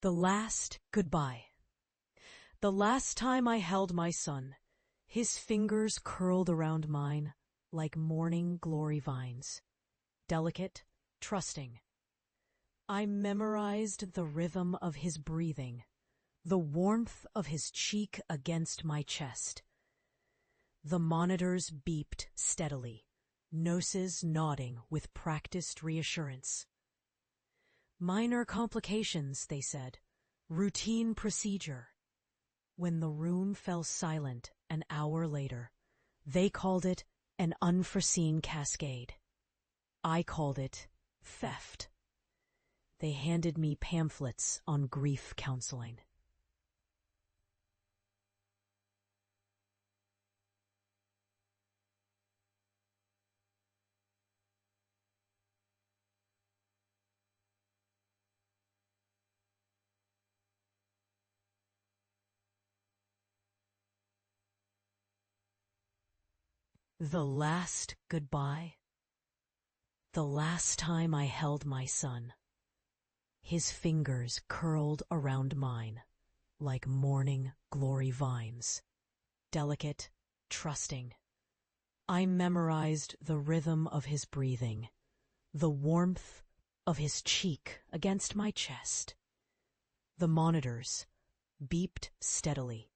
The last goodbye. The last time I held my son, his fingers curled around mine like morning glory vines, delicate, trusting. I memorized the rhythm of his breathing, the warmth of his cheek against my chest. The monitors beeped steadily, nurses nodding with practiced reassurance. Minor complications, they said. Routine procedure. When the room fell silent an hour later, they called it an unforeseen cascade. I called it theft. They handed me pamphlets on grief counseling. The last goodbye. The last time I held my son. His fingers curled around mine like morning glory vines, delicate, trusting. I memorized the rhythm of his breathing, the warmth of his cheek against my chest. The monitors beeped steadily,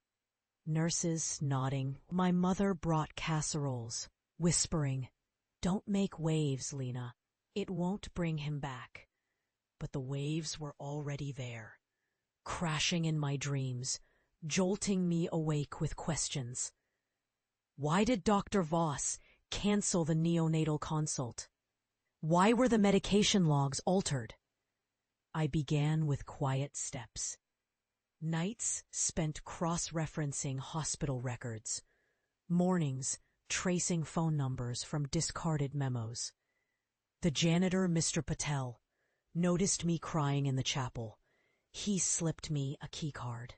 nurses nodding. My mother brought casseroles, whispering, "Don't make waves, Lina. It won't bring him back." But the waves were already there, crashing in my dreams, jolting me awake with questions. Why did Dr. Voss cancel the neonatal consult? Why were the medication logs altered? I began with quiet steps. Nights spent cross-referencing hospital records. Mornings tracing phone numbers from discarded memos. The janitor, Mr. Patel, noticed me crying in the chapel. He slipped me a keycard.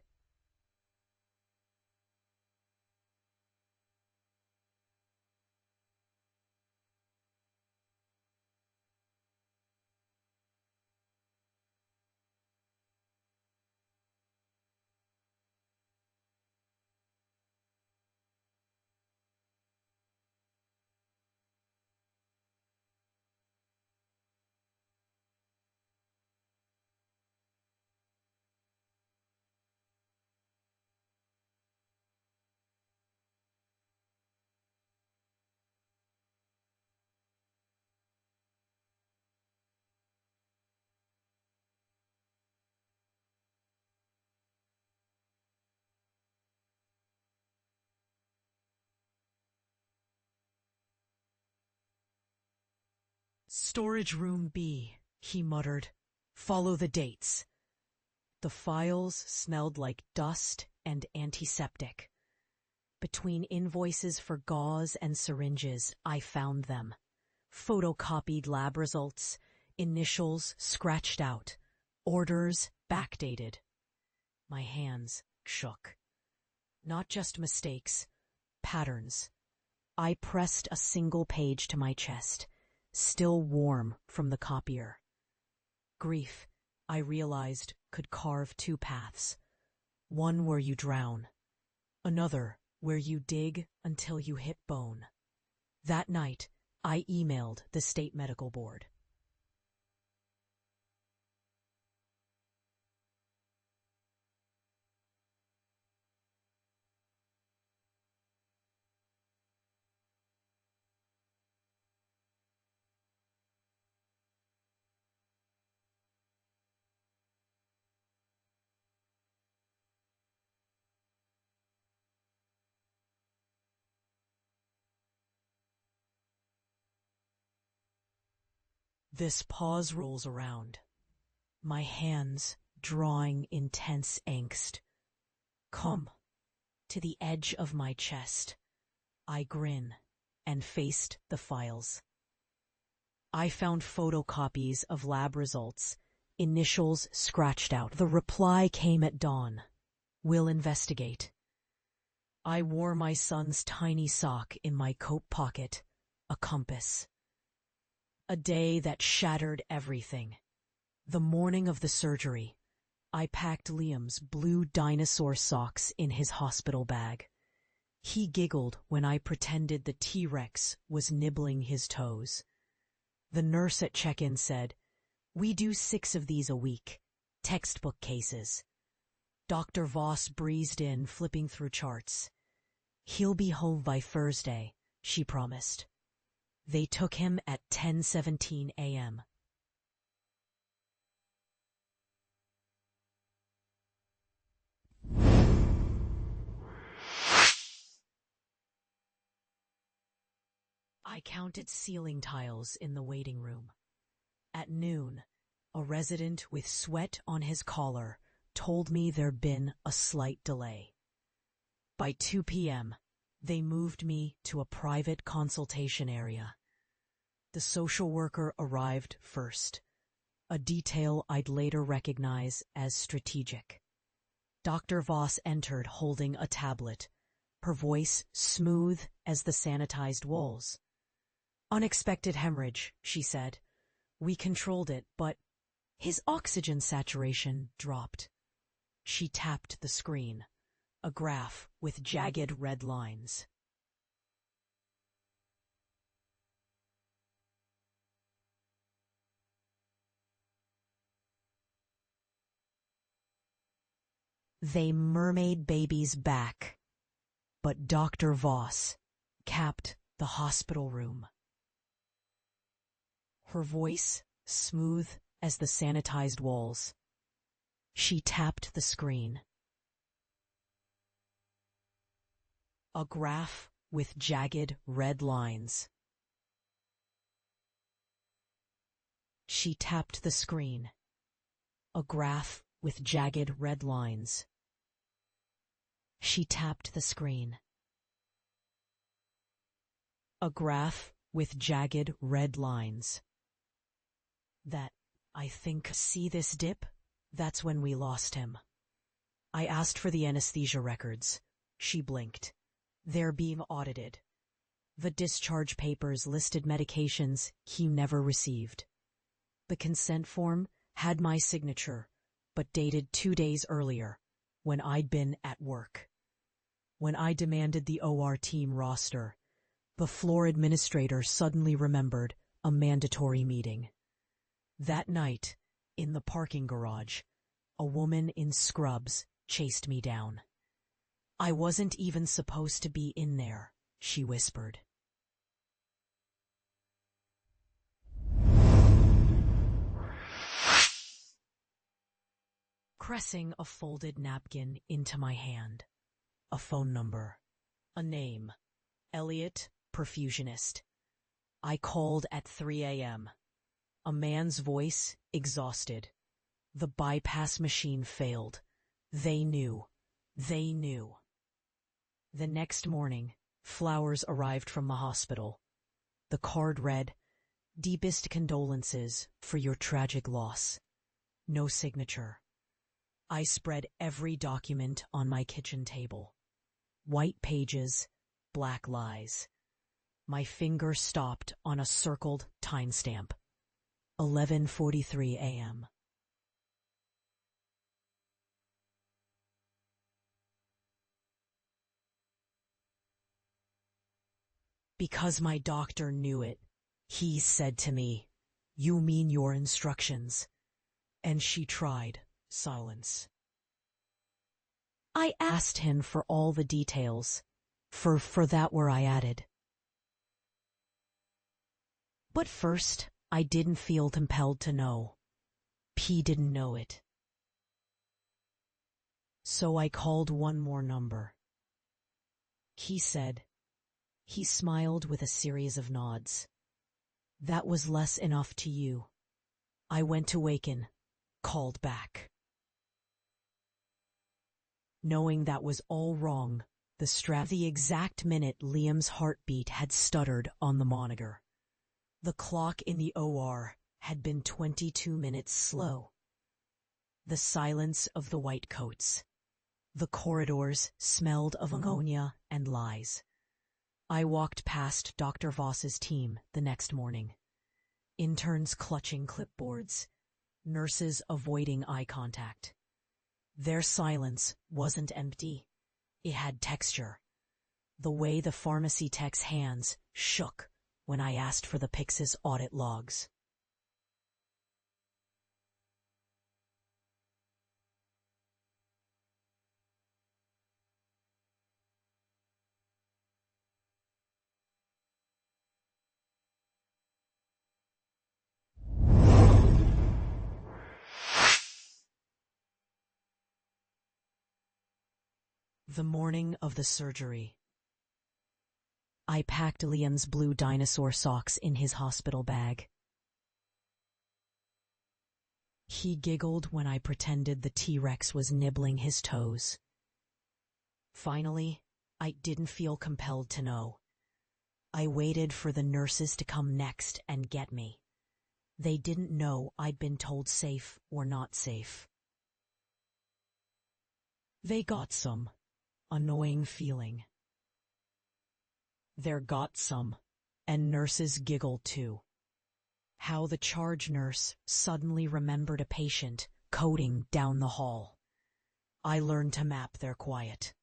"Storage room B," he muttered. "Follow the dates." The files smelled like dust and antiseptic. Between invoices for gauze and syringes, I found them. Photocopied lab results, initials scratched out, orders backdated. My hands shook. Not just mistakes, patterns. I pressed a single page to my chest, still warm from the copier. Grief, I realized, could carve two paths. One where you drown. Another where you dig until you hit bone. That night, I emailed the state medical board. This pause rolls around, my hands drawing intense angst. Come, to the edge of my chest. I grin and faced the files. I found photocopies of lab results, initials scratched out. The reply came at dawn. "We'll investigate." I wore my son's tiny sock in my coat pocket, a compass. A day that shattered everything. The morning of the surgery, I packed Liam's blue dinosaur socks in his hospital bag. He giggled when I pretended the T-Rex was nibbling his toes. The nurse at check-in said, "We do 6 of these a week. Textbook cases." Dr. Voss breezed in, flipping through charts. "He'll be home by Thursday," she promised. They took him at 10:17 a.m. I counted ceiling tiles in the waiting room. At noon, a resident with sweat on his collar told me there'd been a slight delay. By 2 p.m., they moved me to a private consultation area. The social worker arrived first, a detail I'd later recognize as strategic. Dr. Voss entered holding a tablet, her voice smooth as the sanitized walls. "Unexpected hemorrhage," she said. "We controlled it, but his oxygen saturation dropped." She tapped the screen, a graph with jagged red lines. They mermaid baby's back, but Dr. Voss capped the hospital room. Her voice smooth as the sanitized walls. She tapped the screen. A graph with jagged red lines. She tapped the screen. A graph with jagged red lines. She tapped the screen. A graph with jagged red lines. "That, I think, see this dip? That's when we lost him." I asked for the anesthesia records. She blinked. "They're being audited." The discharge papers listed medications he never received. The consent form had my signature, but dated 2 days earlier, when I'd been at work. When I demanded the OR team roster, the floor administrator suddenly remembered a mandatory meeting. That night, in the parking garage, a woman in scrubs chased me down. "I wasn't even supposed to be in there," she whispered. Pressing a folded napkin into my hand. A phone number. A name. Elliot, perfusionist. I called at 3 a.m. A man's voice, exhausted. The bypass machine failed. They knew. They knew. The next morning, flowers arrived from the hospital. The card read, "Deepest condolences for your tragic loss." No signature. I spread every document on my kitchen table. White pages, black lies. My finger stopped on a circled timestamp. 11:43 a.m. Because my doctor knew it, he said to me, "You mean your instructions?" And she tried silence. I asked him for all the details. For that were I added. But first, I didn't feel compelled to know. P didn't know it. So I called one more number. He said. He smiled with a series of nods. "That was less enough to you." I went to waken, called back. Knowing that was all wrong, the exact minute Liam's heartbeat had stuttered on the monitor. The clock in the OR had been 22 minutes slow. The silence of the white coats. The corridors smelled of ammonia and lies. I walked past Dr. Voss's team the next morning. Interns clutching clipboards. Nurses avoiding eye contact. Their silence wasn't empty. It had texture. The way the pharmacy tech's hands shook when I asked for the Pyxis audit logs. The morning of the surgery. I packed Liam's blue dinosaur socks in his hospital bag. He giggled when I pretended the T-Rex was nibbling his toes. Finally, I didn't feel compelled to know. I waited for the nurses to come next and get me. They didn't know I'd been told safe or not safe. They got some annoying feeling. There got some, and nurses giggled too. How the charge nurse suddenly remembered a patient coding down the hall. I learned to map their quiet.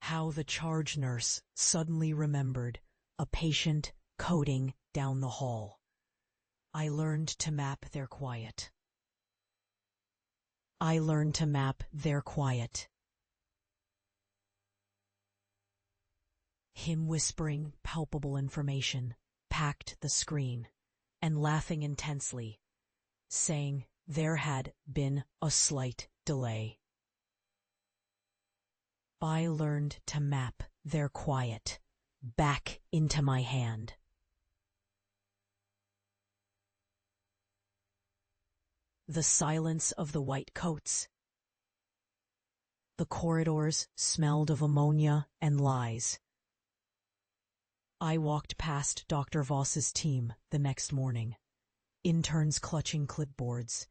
How the charge nurse suddenly remembered a patient coding down the hall. I learned to map their quiet. I learned to map their quiet. Him whispering palpable information packed the screen, and laughing intensely, saying there had been a slight delay. I learned to map their quiet back into my hand. The silence of the white coats. The corridors smelled of ammonia and lies. I walked past Dr. Voss's team the next morning. Interns clutching clipboards,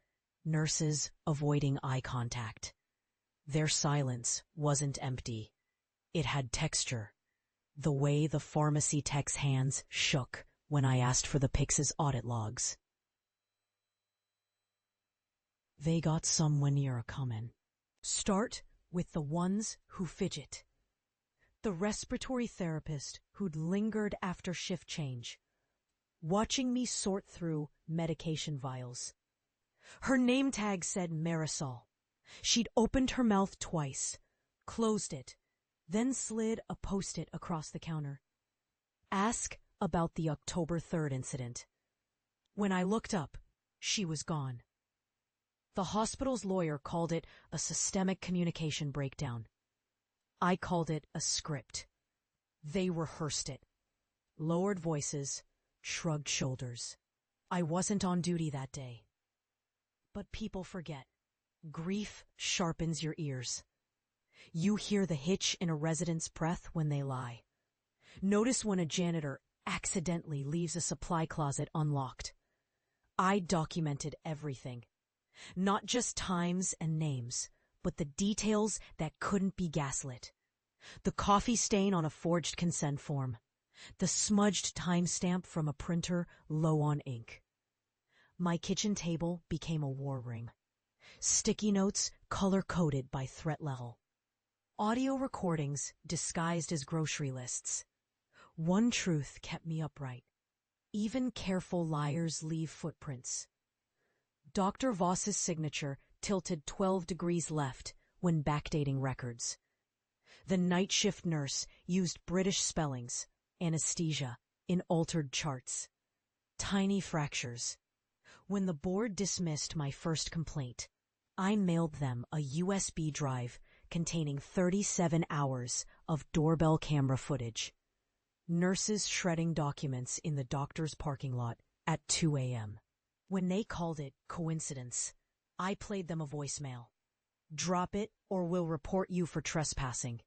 nurses avoiding eye contact. Their silence wasn't empty. It had texture. The way the pharmacy tech's hands shook when I asked for the Pyxis audit logs. They got some when you're comin'. Start with the ones who fidget. The respiratory therapist who'd lingered after shift change, watching me sort through medication vials. Her name tag said Marisol. She'd opened her mouth twice, closed it, then slid a post-it across the counter. Ask about the October 3rd incident. When I looked up, she was gone. The hospital's lawyer called it a systemic communication breakdown. I called it a script. They rehearsed it. Lowered voices, shrugged shoulders. I wasn't on duty that day. But people forget. Grief sharpens your ears. You hear the hitch in a resident's breath when they lie. Notice when a janitor accidentally leaves a supply closet unlocked. I documented everything. Not just times and names, but the details that couldn't be gaslit. The coffee stain on a forged consent form. The smudged timestamp from a printer low on ink. My kitchen table became a war ring. Sticky notes color-coded by threat level. Audio recordings disguised as grocery lists. One truth kept me upright. Even careful liars leave footprints. Dr. Voss's signature tilted 12 degrees left when backdating records. The night shift nurse used British spellings, anesthesia, in altered charts. Tiny fractures. When the board dismissed my first complaint, I mailed them a USB drive containing 37 hours of doorbell camera footage. Nurses shredding documents in the doctor's parking lot at 2 a.m. When they called it coincidence, I played them a voicemail. Drop it or we'll report you for trespassing.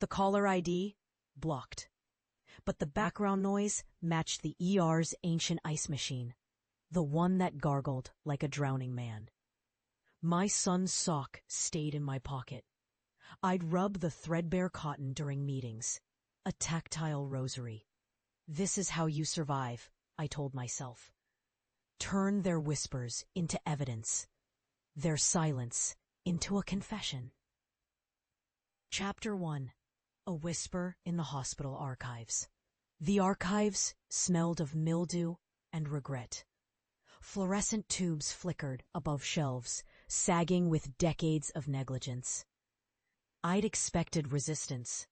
The caller ID? Blocked. But the background noise matched the ER's ancient ice machine. the one that gargled like a drowning man. My son's sock stayed in my pocket. I'd rub the threadbare cotton during meetings. A tactile rosary. This is how you survive, I told myself. Turn their whispers into evidence. Their silence into a confession. Chapter 1. A Whisper in the Hospital Archives. The archives smelled of mildew and regret. Fluorescent tubes flickered above shelves, sagging with decades of negligence. I'd expected resistance.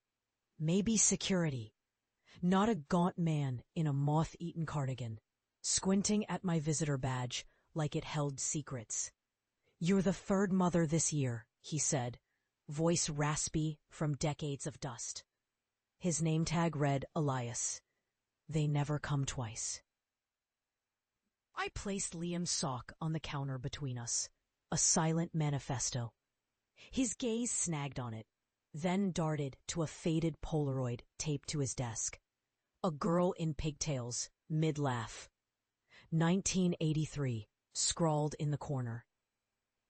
Maybe security. Not a gaunt man in a moth-eaten cardigan, squinting at my visitor badge like it held secrets. "You're the third mother this year," he said, voice raspy from decades of dust. His name tag read Elias. They never come twice. I placed Liam's sock on the counter between us, a silent manifesto. His gaze snagged on it, then darted to a faded Polaroid taped to his desk. A girl in pigtails, mid-laugh. 1983, scrawled in the corner.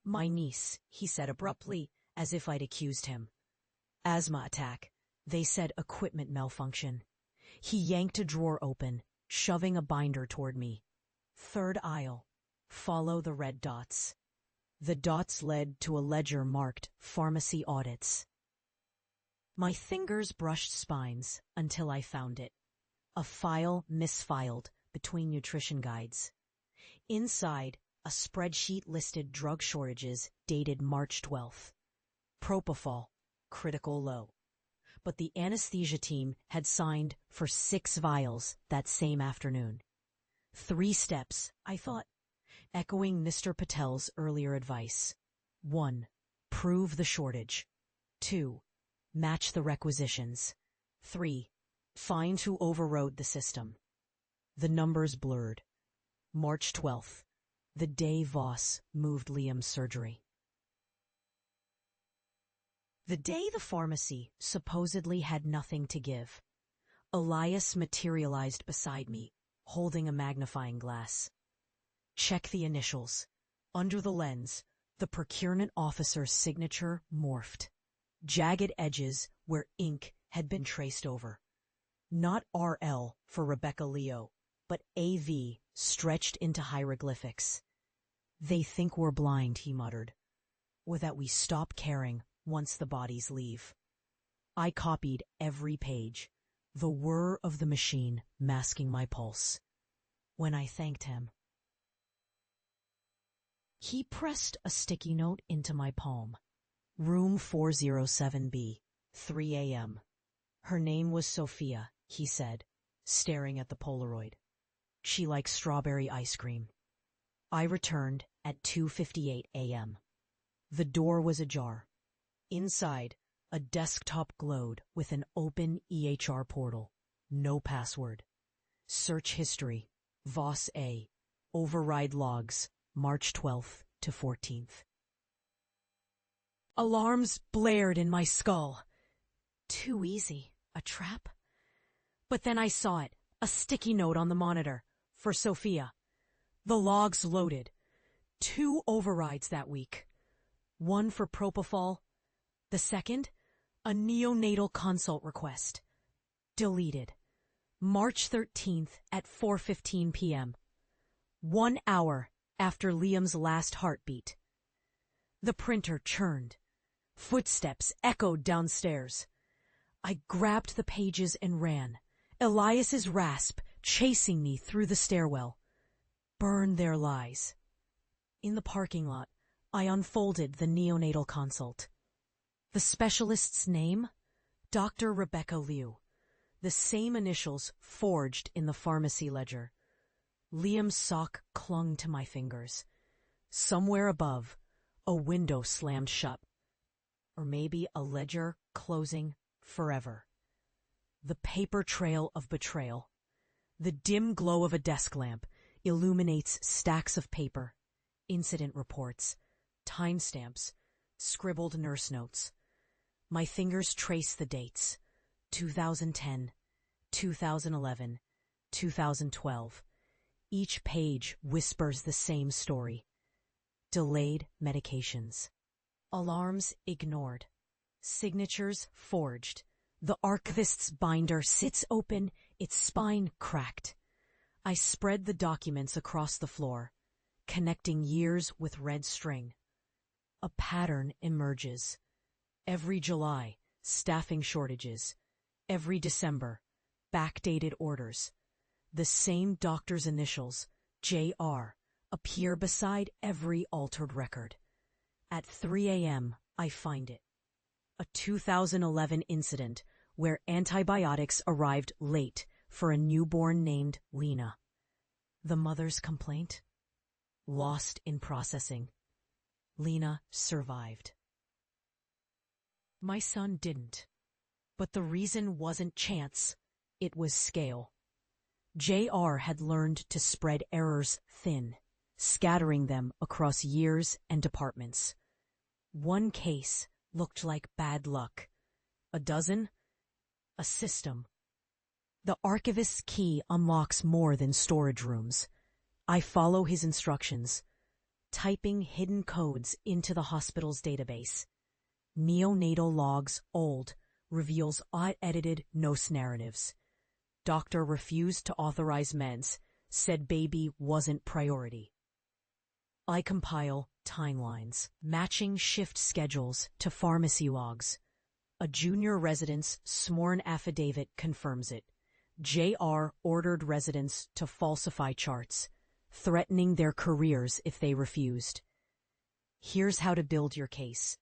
My niece, he said abruptly, as if I'd accused him. Asthma attack. They said equipment malfunction. He yanked a drawer open, shoving a binder toward me. Third aisle. Follow the red dots. The dots led to a ledger marked Pharmacy Audits. My fingers brushed spines until I found it. A file misfiled between nutrition guides. Inside, a spreadsheet listed drug shortages dated March 12th. Propofol, critical low. But the anesthesia team had signed for 6 vials that same afternoon. 3 steps, I thought, echoing Mr. Patel's earlier advice. 1. Prove the shortage. 2. Match the requisitions. 3. Find who overrode the system. The numbers blurred. March 12th, the day Voss moved Liam's surgery. The day the pharmacy supposedly had nothing to give. Elias materialized beside me, holding a magnifying glass. Check the initials. Under the lens, the procurement officer's signature morphed. Jagged edges where ink had been traced over. Not RL for Rebecca Leo, but AV stretched into hieroglyphics. They think we're blind, he muttered, or that we stop caring once the bodies leave. I copied every page, the whir of the machine masking my pulse. When I thanked him, he pressed a sticky note into my palm. Room 407B, 3 a.m. Her name was Sophia, he said, staring at the Polaroid. She likes strawberry ice cream. I returned at 2:58 a.m. The door was ajar. Inside, a desktop glowed with an open EHR portal. No password. Search history. Voss A. Override logs. March 12th to 14th. Alarms blared in my skull. Too easy. A trap? But then I saw it. A sticky note on the monitor. For Sophia. The logs loaded. 2 overrides that week. One for propofol. The second, a neonatal consult request. Deleted. March 13th at 4:15 p.m. 1 hour after Liam's last heartbeat. The printer churned. Footsteps echoed downstairs. I grabbed the pages and ran, Elias's rasp chasing me through the stairwell. Burn their lies. In the parking lot, I unfolded the neonatal consult. The specialist's name? Dr. Rebecca Liu. The same initials forged in the pharmacy ledger. Liam's sock clung to my fingers. Somewhere above, a window slammed shut. Or maybe a ledger closing forever. The paper trail of betrayal. The dim glow of a desk lamp illuminates stacks of paper, incident reports, timestamps, scribbled nurse notes. My fingers trace the dates. 2010, 2011, 2012. Each page whispers the same story. Delayed medications. Alarms ignored. Signatures forged. The archivist's binder sits open, its spine cracked. I spread the documents across the floor, connecting years with red string. A pattern emerges. Every July, staffing shortages. Every December, backdated orders. The same doctor's initials, J.R., appear beside every altered record. At 3 a.m., I find it. A 2011 incident where antibiotics arrived late for a newborn named Lina. The mother's complaint? Lost in processing. Lina survived. My son didn't. But the reason wasn't chance, it was scale. J.R. had learned to spread errors thin, scattering them across years and departments. One case looked like bad luck. A dozen? A system. The archivist's key unlocks more than storage rooms. I follow his instructions, typing hidden codes into the hospital's database. Neonatal logs old reveals edited NOS narratives. Doctor refused to authorize meds, said baby wasn't priority. I compile timelines, matching shift schedules to pharmacy logs. A junior resident's sworn affidavit confirms it. J.R. ordered residents to falsify charts, threatening their careers if they refused. Here's how to build your case.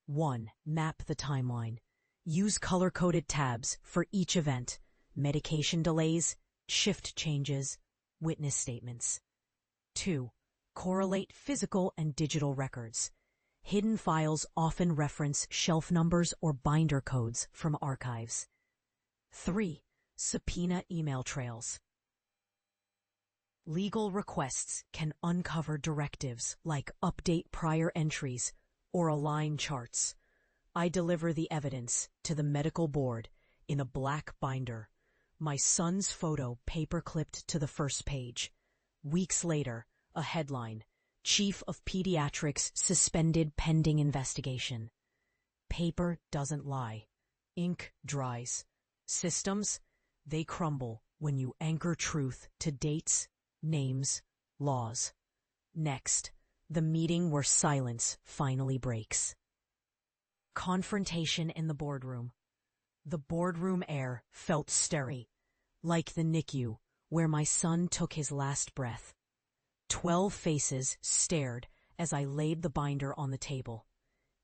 1. Map the timeline. Use color-coded tabs for each event: medication delays, shift changes, witness statements. 2. Correlate physical and digital records. Hidden files often reference shelf numbers or binder codes from archives. 3. Subpoena email trails. Legal requests can uncover directives like update prior entries or align charts. I deliver the evidence to the medical board in a black binder, my son's photo paper-clipped to the first page. Weeks later, a headline: Chief of Pediatrics suspended pending investigation. Paper doesn't lie. Ink dries. Systems, they crumble when you anchor truth to dates, names, laws. Next, the meeting where silence finally breaks. Confrontation in the boardroom. The boardroom air felt sterile, like the NICU, where my son took his last breath. 12 faces stared as I laid the binder on the table,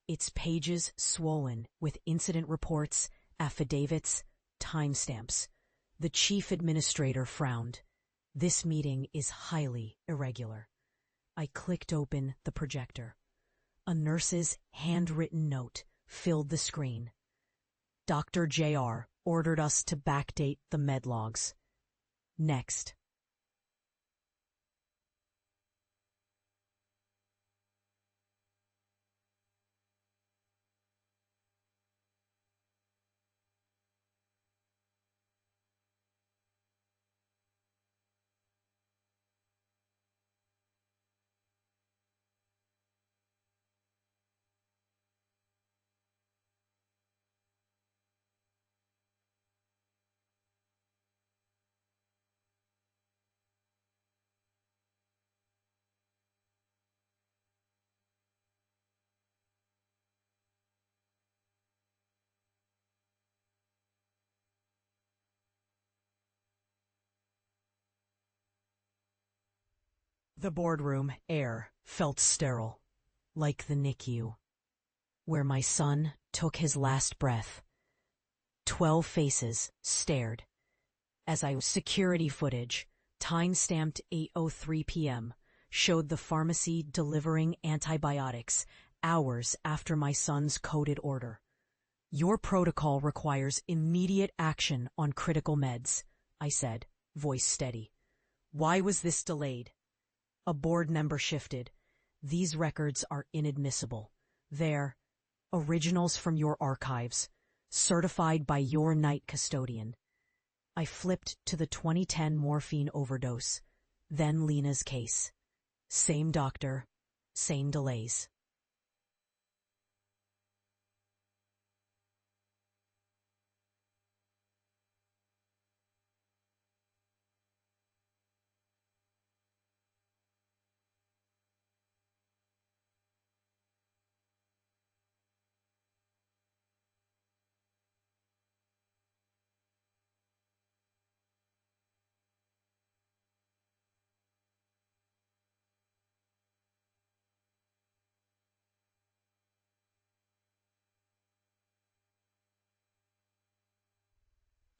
its pages swollen with incident reports, affidavits, timestamps. The chief administrator frowned. This meeting is highly irregular. I clicked open the projector. A nurse's handwritten note filled the screen. Dr. J.R. ordered us to backdate the med logs. Next. The boardroom air felt sterile, like the NICU, where my son took his last breath. 12 faces stared. As security footage, time-stamped 8:03 p.m., showed the pharmacy delivering antibiotics hours after my son's coded order. Your protocol requires immediate action on critical meds, I said, voice steady. Why was this delayed? A board member shifted. These records are inadmissible. They're originals from your archives, certified by your night custodian. I flipped to the 2010 morphine overdose. Then Lina's case. Same doctor, same delays.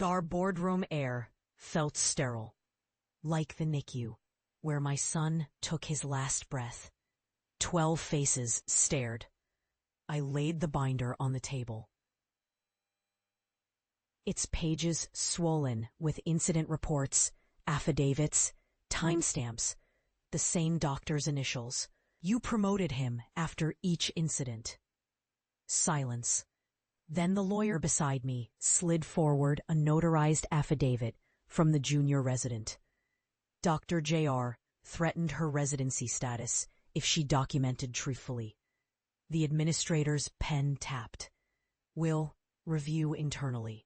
Our boardroom air felt sterile, like the NICU, where my son took his last breath. 12 faces stared. I laid the binder on the table. Its pages swollen with incident reports, affidavits, timestamps, the same doctor's initials. You promoted him after each incident. Silence. Then the lawyer beside me slid forward a notarized affidavit from the junior resident. Dr. J.R. threatened her residency status if she documented truthfully. The administrator's pen tapped. Will review internally.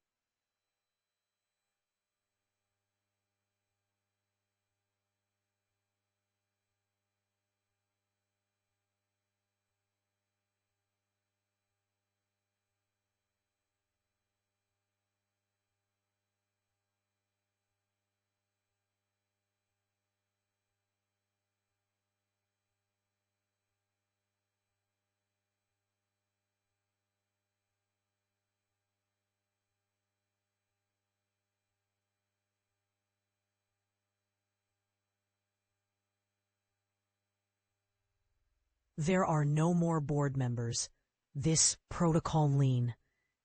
There are no more board members. This protocol Lina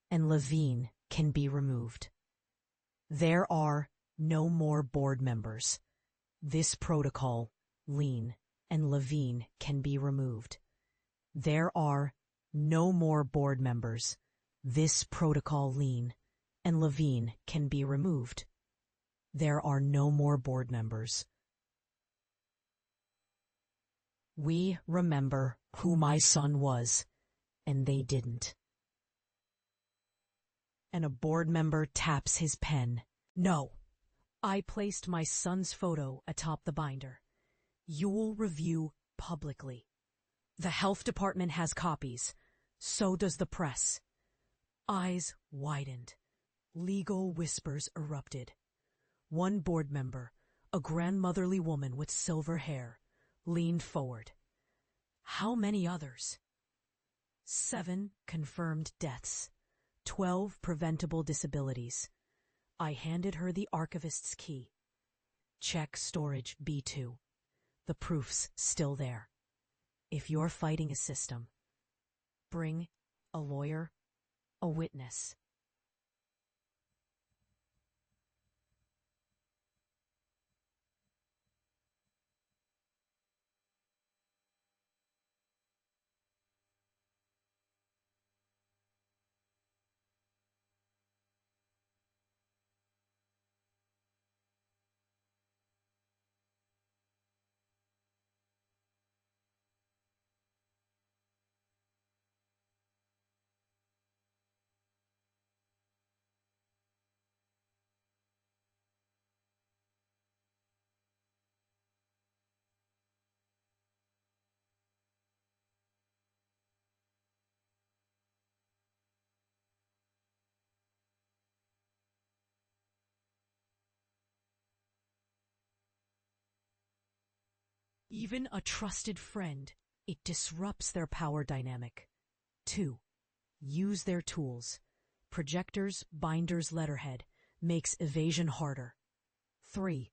and Levine can be removed. There are no more board members. This protocol Lina and Levine can be removed. There are no more board members. This protocol Lina and Levine can be removed. There are no more board members. We remember who my son was, and they didn't. And a board member taps his pen. No. I placed my son's photo atop the binder. You'll review publicly. The health department has copies. So does the press. Eyes widened. Legal whispers erupted. One board member, a grandmotherly woman with silver hair, leaned forward. How many others? 7 confirmed deaths, 12 preventable disabilities. I handed her the archivist's key. Check storage B2. The proof's still there. If you're fighting a system, bring a lawyer, a witness. Even a trusted friend, it disrupts their power dynamic. 2. Use their tools. Projectors, binders, letterhead makes evasion harder. 3.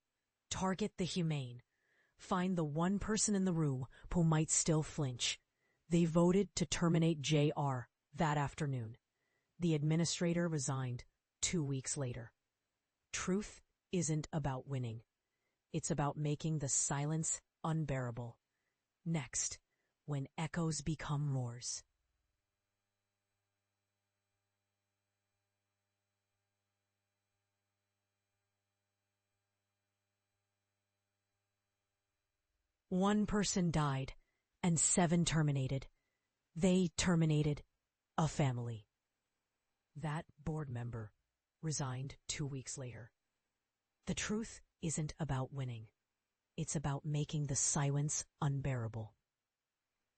Target the humane. Find the one person in the room who might still flinch. They voted to terminate J.R. that afternoon. The administrator resigned 2 weeks later. Truth isn't about winning. It's about making the silence unbearable. Next, when echoes become roars. One person died, and 7 terminated. They terminated a family. That board member resigned 2 weeks later. The truth isn't about winning. It's about making the silence unbearable.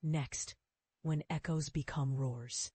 Next, when echoes become roars.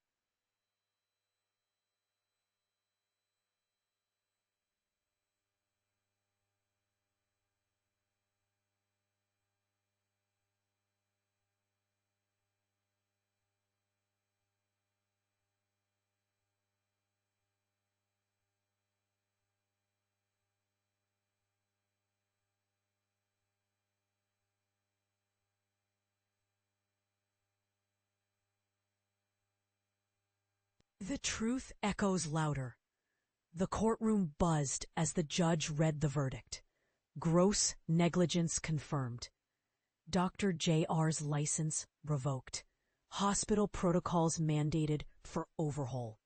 The truth echoes louder. The courtroom buzzed as the judge read the verdict. Gross negligence confirmed. Dr. J.R.'s license revoked. Hospital protocols mandated for overhaul.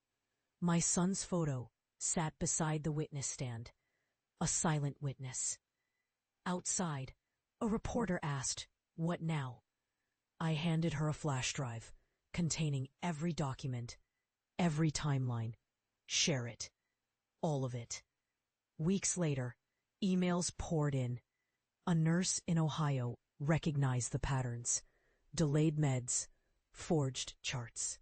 My son's photo sat beside the witness stand, a silent witness. Outside, a reporter asked, "What now?" I handed her a flash drive containing every document, every timeline. Share it. All of it. Weeks later, emails poured in. A nurse in Ohio recognized the patterns. Delayed meds, forged charts.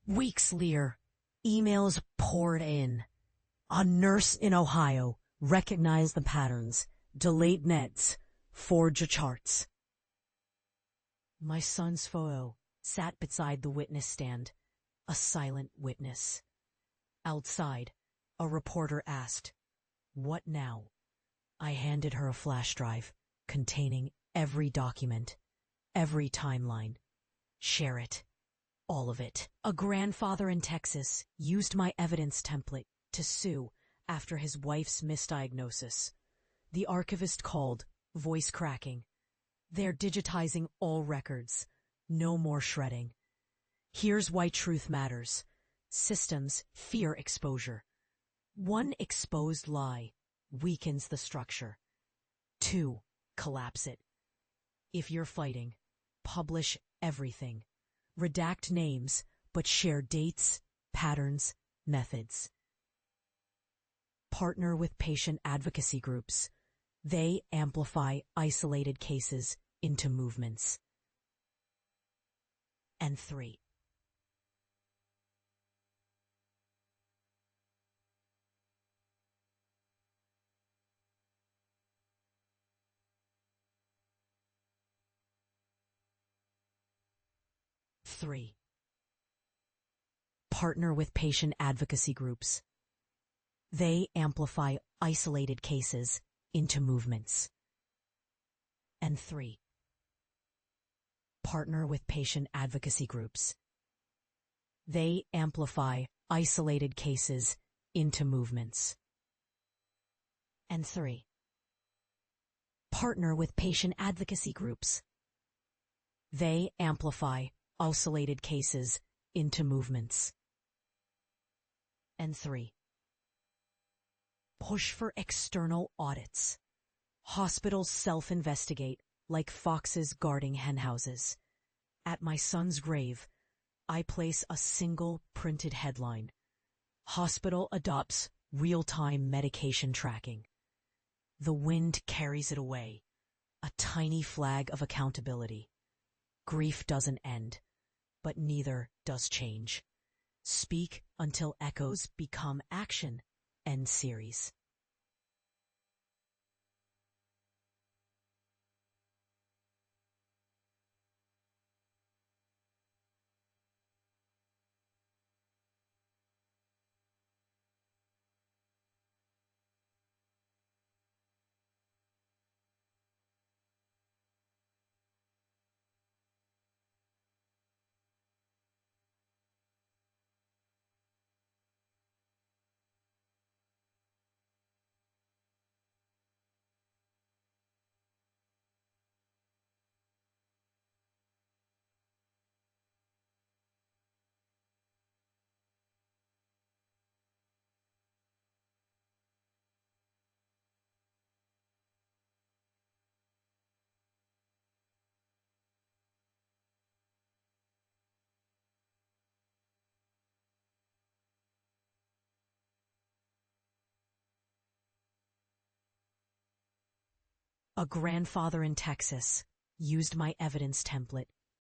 Weeks later, emails poured in. A nurse in Ohio recognized the patterns. Delayed meds, forged charts. My son's photo sat beside the witness stand, a silent witness. Outside, a reporter asked, "What now?" I handed her a flash drive containing every document, every timeline. Share it. All of it. A grandfather in Texas used my evidence template to sue after his wife's misdiagnosis. The archivist called voice cracking. They're digitizing all records. No more shredding. Here's why truth matters. Systems fear exposure. 1 exposed lie weakens the structure. 2, collapse it. If you're fighting, publish everything. Redact names, but share dates, patterns, methods. Partner with patient advocacy groups. They amplify isolated cases into movements. And 3. Partner with patient advocacy groups. They amplify isolated cases into movements. And 3. Partner with patient advocacy groups. They amplify isolated cases into movements. And 3. Partner with patient advocacy groups. They amplify isolated cases into movements. And 3. Push for external audits. Hospitals self-investigate like foxes guarding henhouses. At my son's grave, I place a single printed headline. Hospital adopts real-time medication tracking. The wind carries it away, a tiny flag of accountability. Grief doesn't end, but neither does change. Speak until echoes become action. End series. A grandfather in Texas used my evidence template